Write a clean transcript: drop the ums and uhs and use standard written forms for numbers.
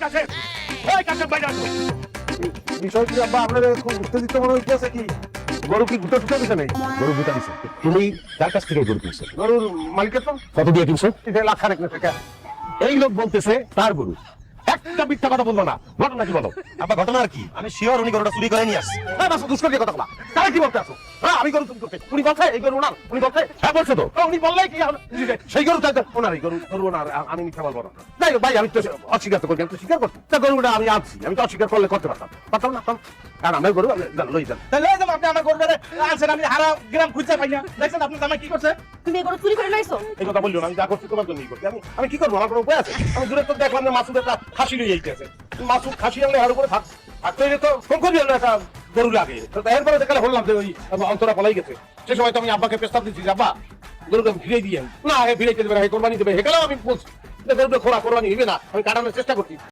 কাশেম, এই কাশেম বাইরে আসো। বিষয় কি আব্বা আপনার খুব উত্তেজিত মনে হইতেছে কি? গরু কি গুটা টুটা দিছে নাই? গরু গুতা দিছে। তুমি তার কাছ থেকে গরু কিনছো? গরুর মালিকের তো কত দিয়ে কিনছো? 1.5 লাখ টাকা। এই লোক বলতেছে তার গরু। একটা মিথ্যা কথা বলবো না, ঘটনা কি বলো? আব্বা ঘটনা আর কি, আমি শিওর উনি গরুটা চুরি করে নিয়ে আসছে। হ্যাঁ বাসা দুষ্কর্মী কথা বলা। তারা কি বলতে আসো? হ্যাঁ আমি গরু চুরি করতে। উনি বলছে এই গরু ওনার। উনি বলছে হ্যাঁ বলছো তো। উনি বললেই কি সেই গরু তাই ওনার এই গরু ওনার, আমি মিথ্যা বলবো না। যাই হোক ভাই, আমি তো অস্বীকার তো করি, আমি তো স্বীকার করছি। তা গরুটা আমি আনছি, আমি তো অস্বীকার করলে করতে পারতাম না। কারণ আমার গরু লই যান। তাহলে এই যে আপনি আমার গরুটা আনছেন, আমি হারা গ্রাম খুঁজতে পাই না। দেখছেন আপনি জামাই কি করছে? তুমি এগুলো চুরি করে নাইছো? এই কথা বললো না, আমি যা করছি তোমার জন্যই করছি। আমি কি করবো? আমার কোনো উপায় আছে? আমি দূরে তো দেখলাম যে মাসুদ একটা খাসি লই যাইতেছে। মাসুদ খাসি আনলে আর উপরে থাকতে তো ফোন করবি একটা গরু লাগে। তো এরপরে দেখালে বললাম যে ওই অন্তরা পলাই গেছে। সে সময় তো আমি আব্বাকে প্রস্তাব দিচ্ছি যে আব্বা গরুকে ফিরে দিয়ে না, ফিরে দেবে না, কোরবানি দেবে। হেকালেও আমি বলছি যে গরুটা খোলা কোরবানি নিবে না, আমি কাটানোর চেষ্টা করছি।